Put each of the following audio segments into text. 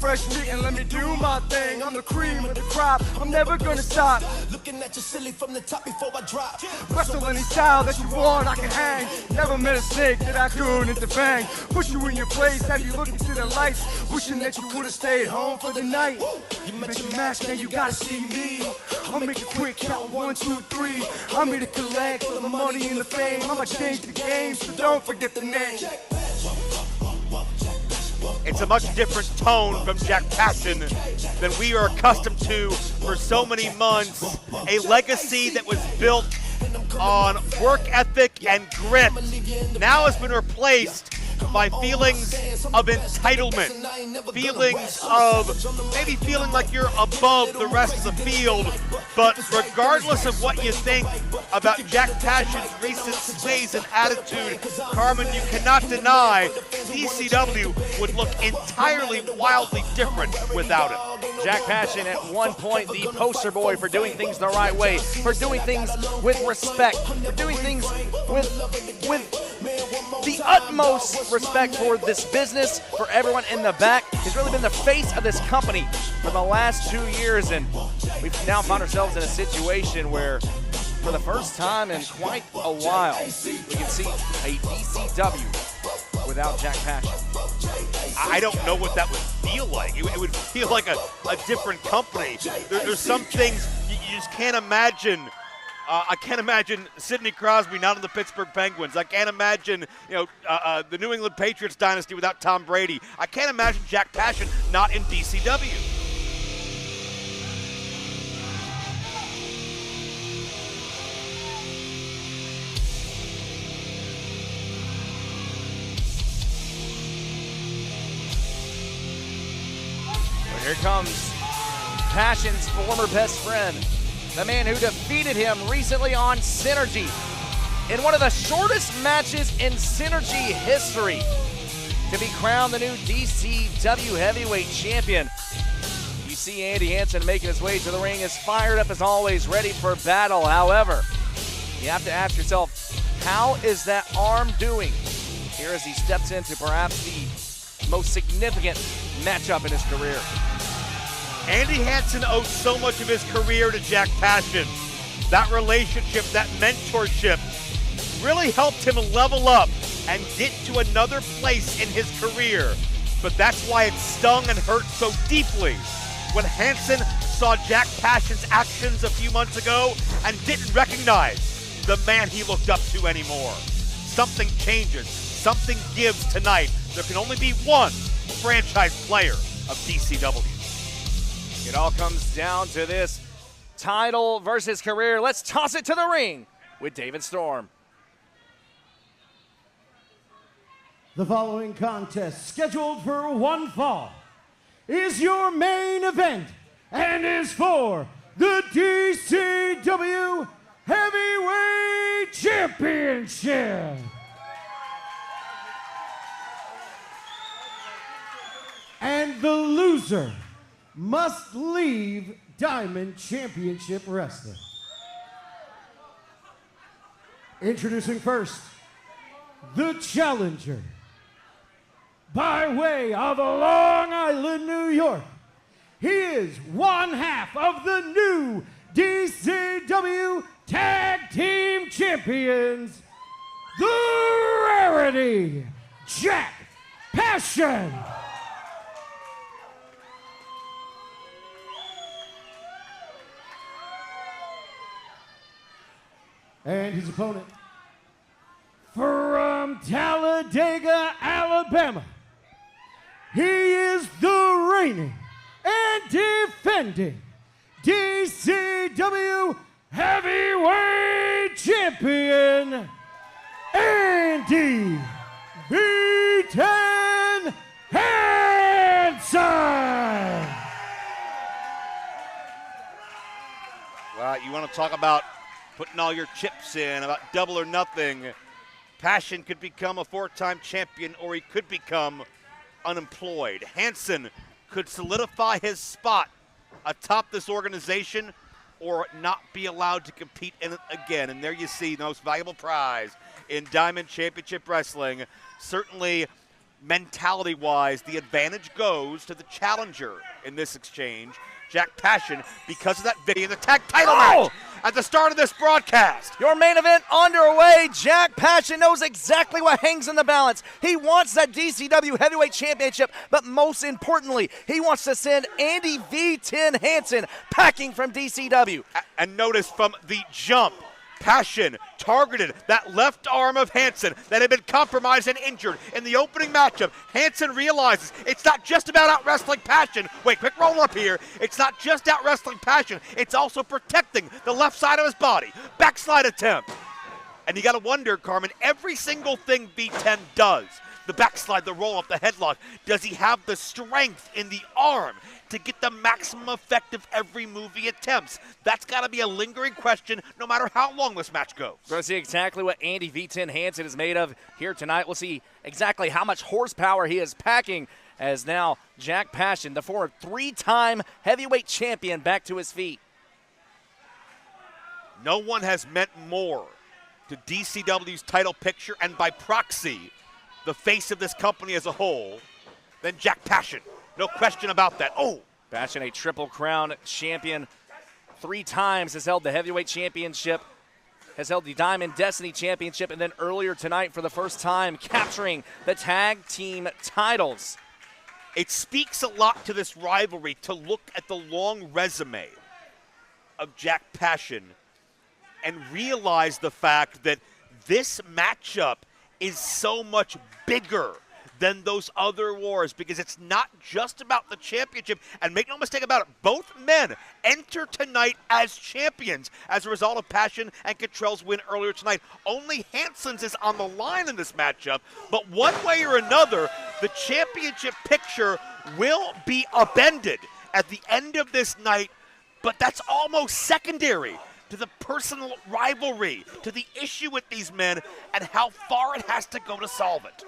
fresh meat and let me do my thing. I'm the cream of the crop, I'm never gonna stop. Looking at you silly from the top before I drop. Wrestle any style that you want, I can hang. Never met a snake that I couldn't defang. Push you in your place, have you look into the lights. Wishing that you would've stayed home for the night. You met your match, now you gotta see me. I'll make it quick, count 1, 2, 3. I'm here to collect for the money and the fame. I'ma change the game, so don't forget the name. It's a much different tone from Jack Passion than we are accustomed to for so many months. A legacy that was built on work ethic and grit now has been replaced by feelings of entitlement, feelings of maybe feeling like you're above the rest of the field. But regardless of what you think about Jack Passion's recent sways and attitude, Carmen, you cannot deny DCW would look entirely wildly different without him. Jack Passion, at one point, the poster boy for doing things the right way, for doing things with respect, for doing things with the utmost respect for this business, for everyone in the back. He's really been the face of this company for the last 2 years, and we've now found ourselves in a situation where, for the first time in quite a while, we can see a DCW without Jack Passion. I don't know what that would feel like. It would feel like a different company. There's some things you just can't imagine. I can't imagine Sidney Crosby not on the Pittsburgh Penguins. I can't imagine, the New England Patriots dynasty without Tom Brady. I can't imagine Jack Passion not in DCW. Here comes Passion's former best friend, the man who defeated him recently on Synergy in one of the shortest matches in Synergy history to be crowned the new DCW Heavyweight Champion. You see Andy Hansen making his way to the ring, is fired up as always, ready for battle. However, you have to ask yourself, how is that arm doing here as he steps into perhaps the most significant matchup in his career? Andy Hansen owes so much of his career to Jack Passion. That relationship, that mentorship really helped him level up and get to another place in his career. But that's why it stung and hurt so deeply when Hansen saw Jack Passion's actions a few months ago and didn't recognize the man he looked up to anymore. Something changes, something gives tonight. There can only be one franchise player of DCW. It all comes down to this title versus career. Let's toss it to the ring with David Storm. The following contest, scheduled for one fall, is your main event and is for the DCW Heavyweight Championship. And the loser must leave Diamond Championship Wrestling. Introducing first, the challenger. By way of Long Island, New York, he is one half of the new DCW Tag Team Champions, the Rarity, Jack Passion. And his opponent, from Talladega, Alabama, he is the reigning and defending DCW Heavyweight Champion, Andy V10 Hansen. Well, you want to talk about putting all your chips in, about double or nothing. Passion could become a four-time champion, or he could become unemployed. Hansen could solidify his spot atop this organization or not be allowed to compete in it again. And there you see the most valuable prize in Diamond Championship Wrestling. Certainly mentality-wise, the advantage goes to the challenger in this exchange, Jack Passion, because of that video in the tag title match at the start of this broadcast. Your main event underway. Jack Passion knows exactly what hangs in the balance. He wants that DCW Heavyweight Championship, but most importantly, he wants to send Andy V10 Hansen packing from DCW. And notice from the jump, Passion targeted that left arm of Hansen that had been compromised and injured in the opening matchup. Hansen realizes it's not just about out-wrestling Passion. Wait, quick roll up here. It's not just out-wrestling Passion. It's also protecting the left side of his body. Backslide attempt. And you got to wonder, Carmen, every single thing V10 does, the backslide, the roll-up, the headlock, does he have the strength in the arm to get the maximum effect of every move he attempts? That's got to be a lingering question no matter how long this match goes. We're going to see exactly what Andy V10 Hansen is made of here tonight. We'll see exactly how much horsepower he is packing as now Jack Passion, the former 3-time heavyweight champion, back to his feet. No one has meant more to DCW's title picture and by proxy the face of this company as a whole than Jack Passion. No question about that. Oh! Passion, a Triple Crown champion, 3 times has held the heavyweight championship, has held the Diamond Destiny championship, and then earlier tonight for the first time capturing the tag team titles. It speaks a lot to this rivalry to look at the long resume of Jack Passion and realize the fact that this matchup is so much bigger than those other wars, because it's not just about the championship. And make no mistake about it, both men enter tonight as champions as a result of Passion and Cottrell's win earlier tonight. Only Hansen's is on the line in this matchup, but one way or another, the championship picture will be upended at the end of this night, but that's almost secondary to the personal rivalry, to the issue with these men, and how far it has to go to solve it.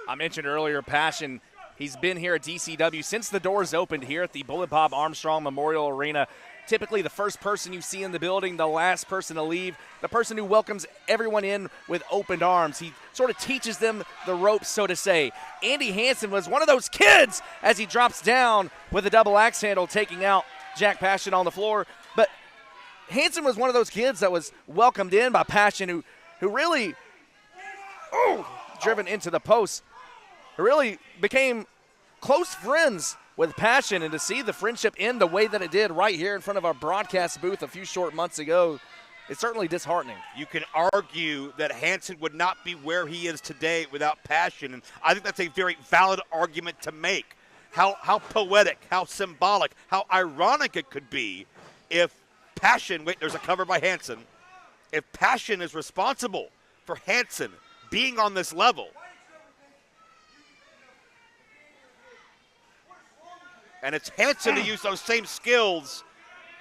I mentioned earlier, Passion, he's been here at DCW since the doors opened here at the Bullet Bob Armstrong Memorial Arena. Typically the first person you see in the building, the last person to leave, the person who welcomes everyone in with opened arms. He sort of teaches them the ropes, so to say. Andy Hansen was one of those kids as he drops down with a double axe handle, taking out Jack Passion on the floor. But Hansen was one of those kids that was welcomed in by Passion, who really, driven into the post, who really became close friends with Passion. And to see the friendship end the way that it did right here in front of our broadcast booth a few short months ago, it's certainly disheartening. You can argue that Hansen would not be where he is today without Passion, and I think that's a very valid argument to make. How poetic, how symbolic, how ironic it could be if Passion, wait, there's a cover by Hansen, if Passion is responsible for Hansen being on this level, and it's Hansen to use those same skills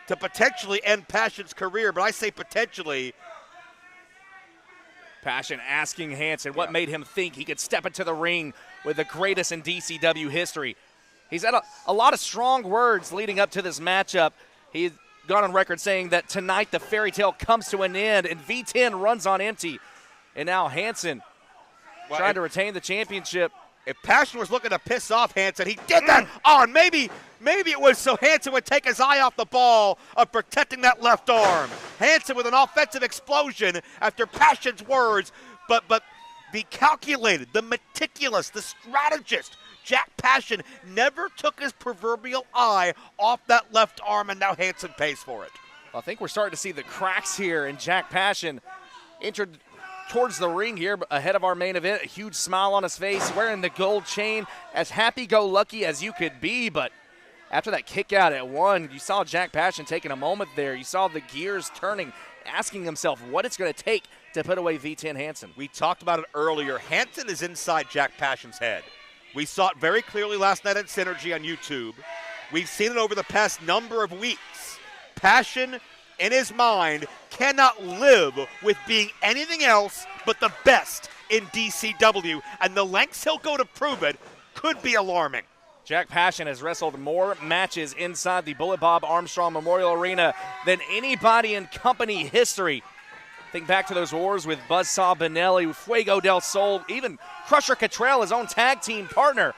to potentially end Passion's career, but I say potentially. Passion asking Hansen what made him think he could step into the ring with the greatest in DCW history. He's had a lot of strong words leading up to this matchup. He's gone on record saying that tonight the fairy tale comes to an end and V10 runs on empty. And now Hansen trying to retain the championship. If Passion was looking to piss off Hansen, he did that on. Maybe it was so Hansen would take his eye off the ball of protecting that left arm. Hansen with an offensive explosion after Passion's words, but the calculated, the meticulous, the strategist, Jack Passion never took his proverbial eye off that left arm, and now Hansen pays for it. I think we're starting to see the cracks here, and Jack Passion entered towards the ring here ahead of our main event, a huge smile on his face, wearing the gold chain, as happy-go-lucky as you could be. But after that kick out at 1, you saw Jack Passion taking a moment there. You saw the gears turning, asking himself what it's going to take to put away V10 Hansen. We talked about it earlier. Hansen is inside Jack Passion's head. We saw it very clearly last night at Synergy on YouTube. We've seen it over the past number of weeks. Passion, in his mind, cannot live with being anything else but the best in DCW, and the lengths he'll go to prove it could be alarming. Jack Passion has wrestled more matches inside the Bullet Bob Armstrong Memorial Arena than anybody in company history. Think back to those wars with Buzzsaw Benelli, Fuego del Sol, even Crusher Cottrell, his own tag team partner.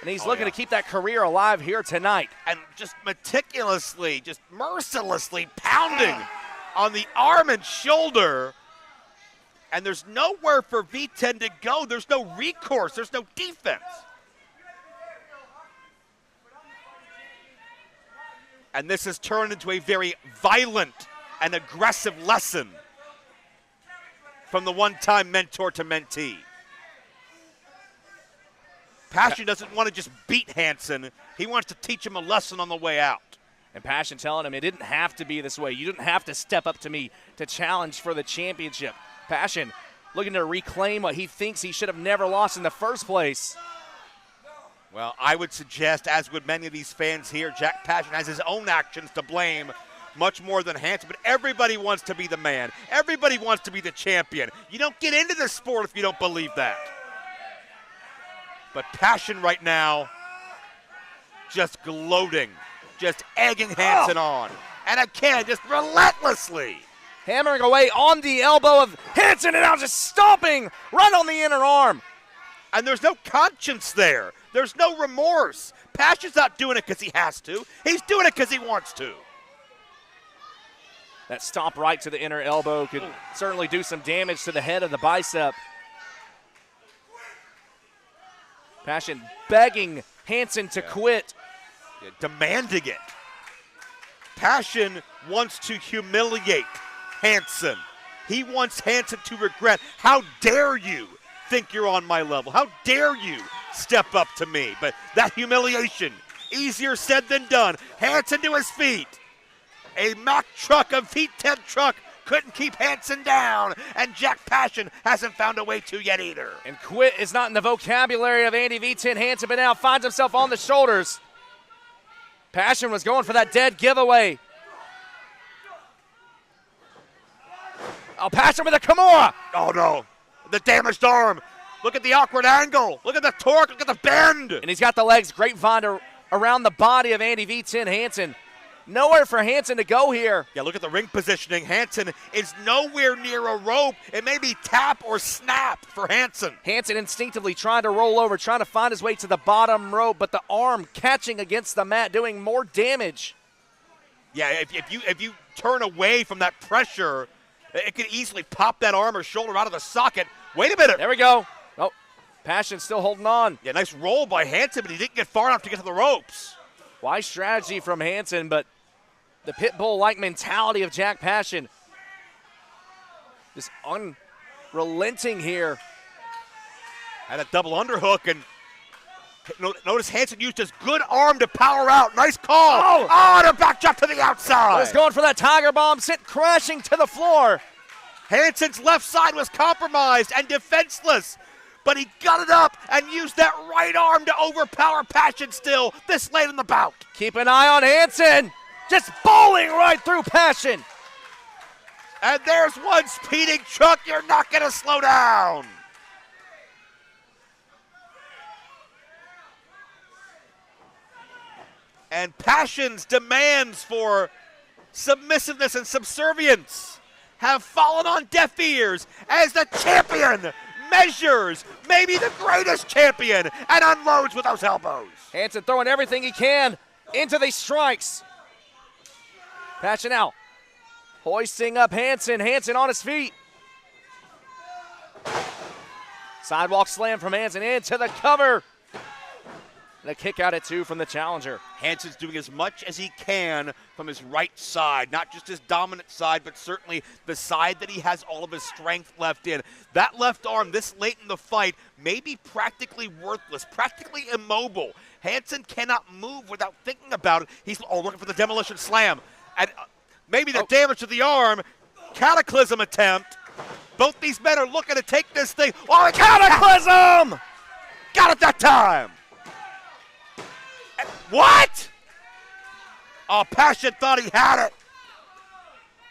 And he's looking to keep that career alive here tonight. And just meticulously, just mercilessly pounding on the arm and shoulder. And there's nowhere for V10 to go. There's no recourse. There's no defense. And this has turned into a very violent and aggressive lesson from the one-time mentor to mentee. Passion doesn't want to just beat Hansen. He wants to teach him a lesson on the way out. And Passion telling him it didn't have to be this way. You didn't have to step up to me to challenge for the championship. Passion looking to reclaim what he thinks he should have never lost in the first place. Well, I would suggest, as would many of these fans here, Jack Passion has his own actions to blame much more than Hansen, but everybody wants to be the man. Everybody wants to be the champion. You don't get into this sport if you don't believe that. But Passion right now, just gloating, just egging Hansen on. And again, just relentlessly. Hammering away on the elbow of Hansen and now just stomping right on the inner arm. And there's no conscience there. There's no remorse. Passion's not doing it because he has to. He's doing it because he wants to. That stomp right to the inner elbow could certainly do some damage to the head of the bicep. Passion begging Hansen to quit. Yeah, demanding it. Passion wants to humiliate Hansen. He wants Hansen to regret. How dare you think you're on my level? How dare you step up to me? But that humiliation, easier said than done. Hansen to his feet. A Mack truck, a V10 truck, couldn't keep Hansen down, and Jack Passion hasn't found a way to yet either. And quit is not in the vocabulary of Andy V10 Hansen, but now finds himself on the shoulders. Passion was going for that dead giveaway. Oh, Passion with a Kimura. Oh, no. The damaged arm. Look at the awkward angle. Look at the torque. Look at the bend. And he's got the legs grapevine around the body of Andy V10 Hansen. Nowhere for Hansen to go here. Yeah, look at the ring positioning. Hansen is nowhere near a rope. It may be tap or snap for Hansen. Hansen instinctively trying to roll over, trying to find his way to the bottom rope, but the arm catching against the mat, doing more damage. Yeah, if you turn away from that pressure, it could easily pop that arm or shoulder out of the socket. Wait a minute. There we go. Oh, Passion still holding on. Yeah, nice roll by Hansen, but he didn't get far enough to get to the ropes. Wise strategy from Hansen, but the pit bull-like mentality of Jack Passion. Just unrelenting here. Had a double underhook, and notice Hansen used his good arm to power out. Nice call. Oh, and a back drop to the outside. He's going for that Tiger Bomb, sent crashing to the floor. Hansen's left side was compromised and defenseless, but he got it up and used that right arm to overpower Passion still this late in the bout. Keep an eye on Hansen. Just bowling right through Passion. And there's one speeding truck. You're not going to slow down. And Passion's demands for submissiveness and subservience have fallen on deaf ears as the champion measures maybe the greatest champion and unloads with those elbows. Hansen throwing everything he can into these strikes. Passion out. Hoisting up Hansen. Hansen on his feet. Sidewalk slam from Hansen into the cover. And a kick out at 2 from the challenger. Hansen's doing as much as he can from his right side, not just his dominant side, but certainly the side that he has all of his strength left in. That left arm this late in the fight may be practically worthless, practically immobile. Hansen cannot move without thinking about it. He's looking for the demolition slam. And maybe the damage to the arm, cataclysm attempt. Both these men are looking to take this thing. Oh, cataclysm! Got it that time. What? Oh, Passion thought he had it.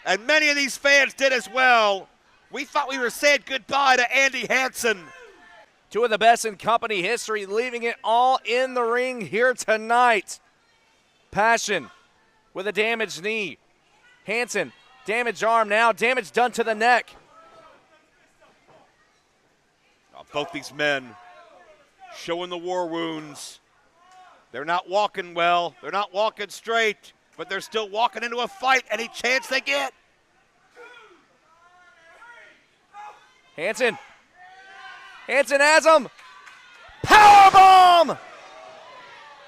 And many of these fans did as well. We thought we were saying goodbye to Andy Hansen. Two of the best in company history, leaving it all in the ring here tonight. Passion with a damaged knee. Hansen, damaged arm now, damage done to the neck. Both these men showing the war wounds. They're not walking well. They're not walking straight, but they're still walking into a fight any chance they get. Hansen. Hansen has him. Powerbomb!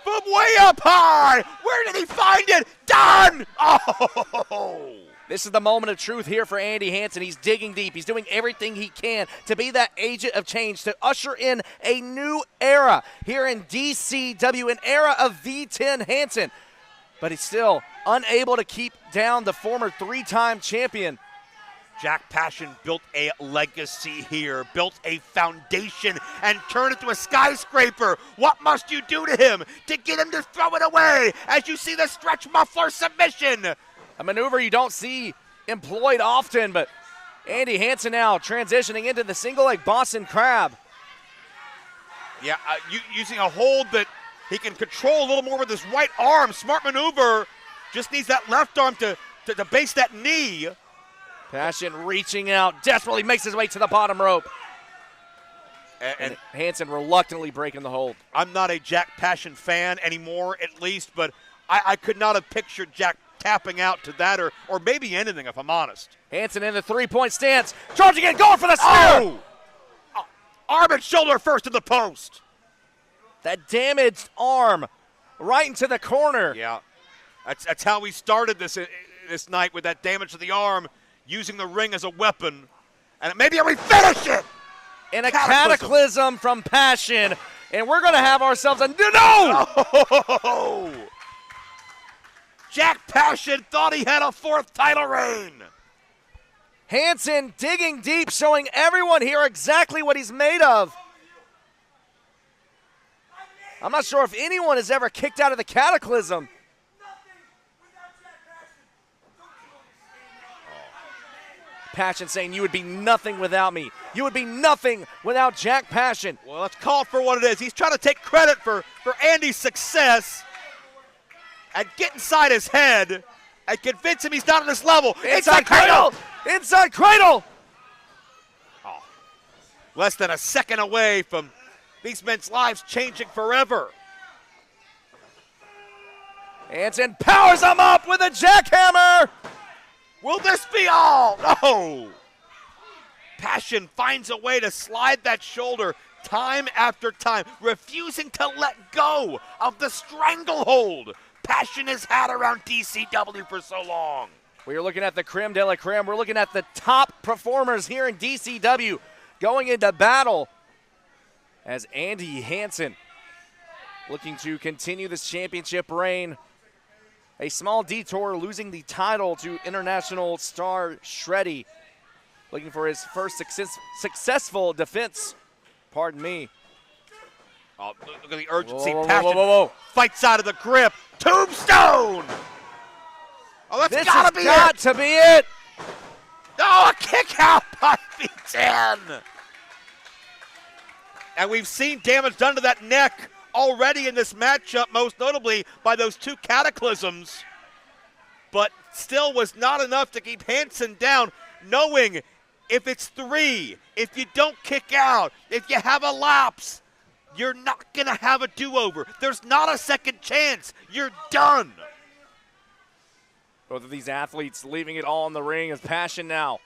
From way up high. Where did he find it? Done! Oh! This is the moment of truth here for Andy Hansen. He's digging deep. He's doing everything he can to be that agent of change, to usher in a new era here in DCW, an era of V10 Hansen. But he's still unable to keep down the former three-time champion. Jack Passion built a legacy here, built a foundation, and turned it to a skyscraper. What must you do to him to get him to throw it away as you see the stretch muffler submission? A maneuver you don't see employed often, but Andy Hansen now transitioning into the single leg Boston Crab. Yeah, using a hold that he can control a little more with his right arm. Smart maneuver. Just needs that left arm to base that knee. Passion reaching out, desperately makes his way to the bottom rope. And Hansen reluctantly breaking the hold. I'm not a Jack Passion fan anymore, at least, but I could not have pictured Jack tapping out to that or maybe anything, if I'm honest. Hansen in the three-point stance, charging in, going for the spear! Oh! Arm and shoulder first to the post. That damaged arm right into the corner. Yeah, that's how we started this night, with that damage to the arm, using the ring as a weapon. And maybe we finish it! And a cataclysm from Passion. And we're going to have ourselves a no! Oh! Jack Passion thought he had a fourth title reign. Hansen digging deep, showing everyone here exactly what he's made of. I'm not sure if anyone has ever kicked out of the cataclysm. Passion saying, you would be nothing without me. You would be nothing without Jack Passion. Well, let's call it for what it is. He's trying to take credit for Andy's success and get inside his head and convince him he's not on this level. Inside cradle! Inside cradle! Oh, less than a second away from these men's lives changing forever. Hansen powers him up with a jackhammer! Will this be all? No! Passion finds a way to slide that shoulder time after time, refusing to let go of the stranglehold Passion has had around DCW for so long. We are looking at the creme de la creme. We're looking at the top performers here in DCW going into battle as Andy Hansen looking to continue this championship reign. A small detour, losing the title to international star Shreddy, looking for his first successful defense. Pardon me. Oh, look at the urgency. Whoa, Passion whoa. fights out of the grip. Tombstone! Oh, that's gotta be it. This has got to be it. Oh, a kick out by V10. And we've seen damage done to that neck already in this matchup, most notably by those two cataclysms, but still was not enough to keep Hansen down, knowing if it's three, if you don't kick out, if you have a lapse, you're not going to have a do-over. There's not a second chance. You're done. Both of these athletes leaving it all in the ring as Passion now,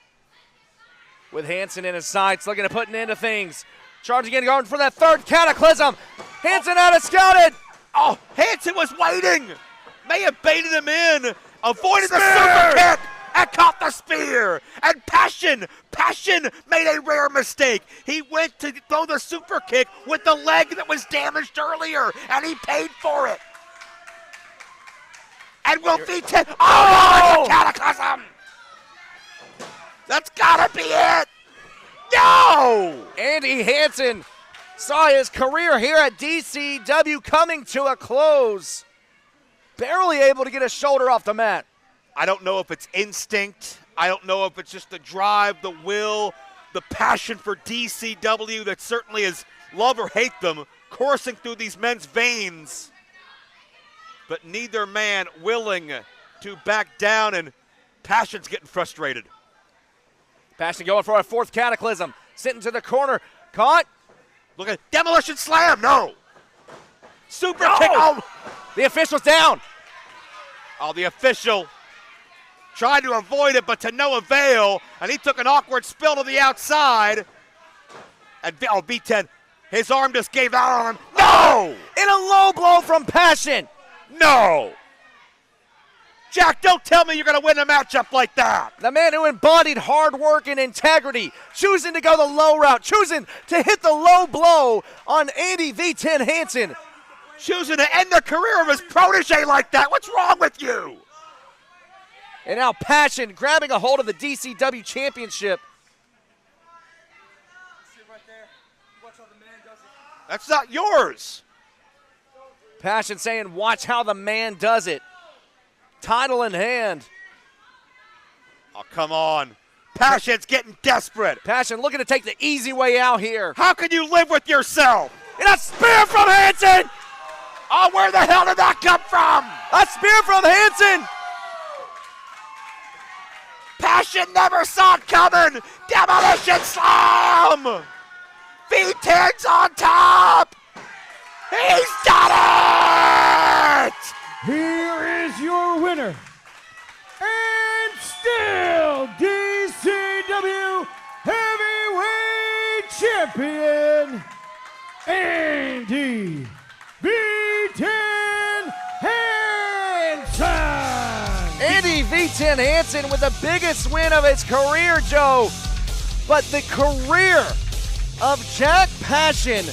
with Hansen in his sights, looking to put an end to things. Charging in, going for that third cataclysm. Hansen had it scouted. Oh, Hansen was waiting. May have baited him in. Avoided the super kick and caught the spear. And Passion made a rare mistake. He went to throw the super kick with the leg that was damaged earlier, and he paid for it. And will V10. Oh, it's a cataclysm. That's gotta be it. No! Andy Hansen saw his career here at DCW coming to a close. Barely able to get his shoulder off the mat. I don't know if it's instinct. I don't know if it's just the drive, the will, the passion for DCW that certainly is love or hate them coursing through these men's veins. But neither man willing to back down, and Passion's getting frustrated. Passion going for a fourth cataclysm. Sitting to the corner. Caught. Look at demolition slam. No. Super kick. Oh. The official's down. Oh, the official tried to avoid it, but to no avail. And he took an awkward spill to the outside. And V10, his arm just gave out on him. No! In a low blow from Passion. No! Jack, don't tell me you're going to win a matchup like that. The man who embodied hard work and integrity, choosing to go the low route, choosing to hit the low blow on Andy V10 Hansen. Choosing to end the career of his protege like that. What's wrong with you? And now Passion grabbing a hold of the DCW championship. That's not yours. Passion saying, watch how the man does it. Title in hand. Oh, come on. Passion's getting desperate. Passion looking to take the easy way out here. How can you live with yourself? And a spear from Hansen! Oh, where the hell did that come from? A spear from Hansen! Passion never saw it coming. Demolition slam! V10's on top! He's done it! Here is your winner, and still DCW Heavyweight Champion, Andy V10 Hansen! Andy V10 Hansen with the biggest win of his career, Joe. But the career of Jack Passion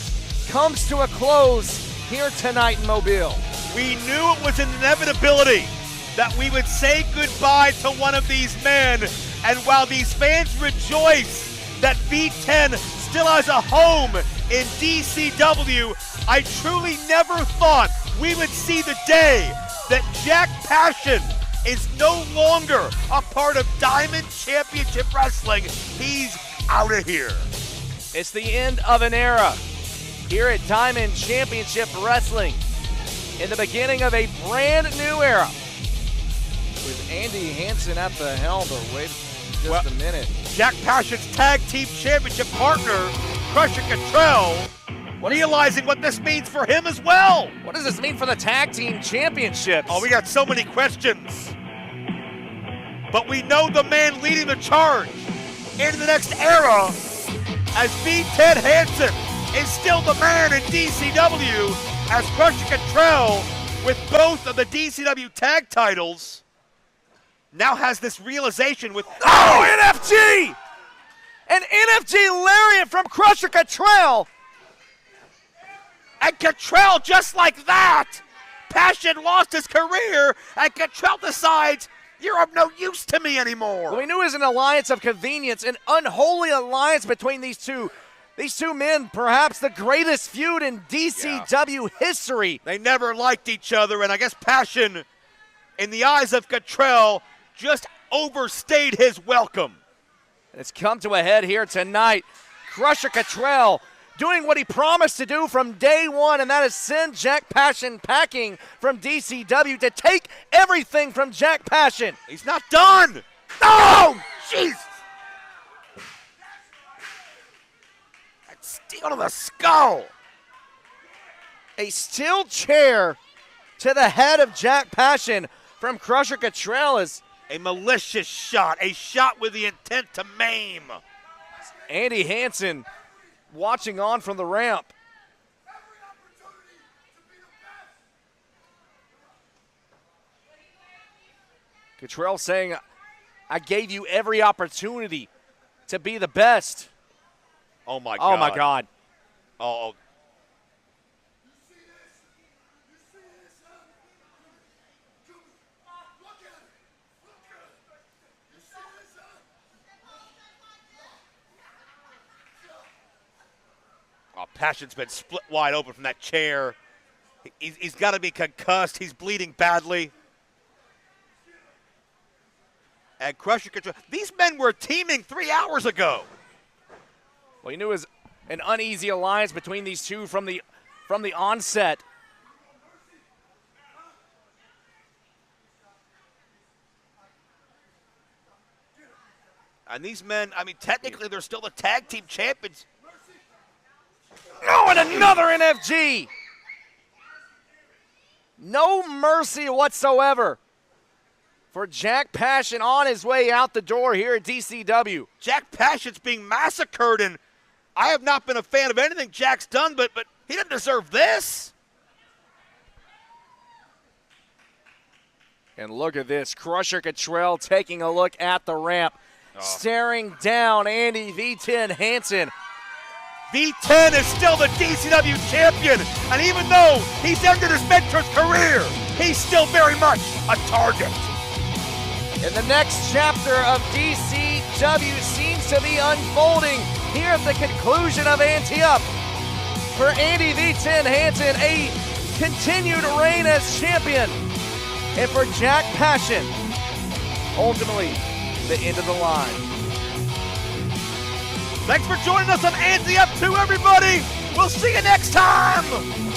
comes to a close here tonight in Mobile. We knew it was an inevitability that we would say goodbye to one of these men. And while these fans rejoice that V10 still has a home in DCW, I truly never thought we would see the day that Jack Passion is no longer a part of Diamond Championship Wrestling. He's out of here. It's the end of an era here at Diamond Championship Wrestling, in the beginning of a brand new era, with Andy Hansen at the helm. But wait just a minute. Jack Passion's tag team championship partner, Crusher Cottrell, realizing what this means for him as well. What does this mean for the tag team championships? Oh, we got so many questions. But we know the man leading the charge into the next era, as V10 Hansen is still the man in DCW, as Crusher Cottrell, with both of the DCW tag titles, now has this realization with... Oh, NFG! An NFG lariat from Crusher Cottrell! And Cottrell, just like that, Passion lost his career, and Cottrell decides, you're of no use to me anymore. Well, we knew it was an alliance of convenience, an unholy alliance between these two. These two men, perhaps the greatest feud in DCW history. They never liked each other, and I guess Passion, in the eyes of Cottrell, just overstayed his welcome. It's come to a head here tonight. Crusher Cottrell doing what he promised to do from day one, and that is send Jack Passion packing from DCW to take everything from Jack Passion. He's not done. Oh, jeez. That steel to the skull. A steel chair to the head of Jack Passion from Crusher Cottrell is a malicious shot, a shot with the intent to maim. Andy Hansen watching on from the ramp. Cottrell saying, I gave you every opportunity to be the best. Oh, my God. Oh, my God. Oh. Oh, Passion's been split wide open from that chair. He's got to be concussed. He's bleeding badly. And Crusher Cottrell. These men were teaming 3 hours ago. Well, you knew it was an uneasy alliance between these two from the onset. And these men, I mean, technically they're still the tag team champions. No! and another NFG. No mercy whatsoever for Jack Passion on his way out the door here at DCW. Jack Passion's being massacred, and I have not been a fan of anything Jack's done, but he doesn't deserve this. And look at this, Crusher Cottrell taking a look at the ramp, staring down Andy V10 Hansen. V10 is still the DCW champion, and even though he's ended his mentor's career, he's still very much a target. And the next chapter of DCW seems to be unfolding here at the conclusion of Ante Up. For Andy V10 Hansen, a continued reign as champion. And for Jack Passion, ultimately, the end of the line. Thanks for joining us on Ante Up 2, everybody. We'll see you next time.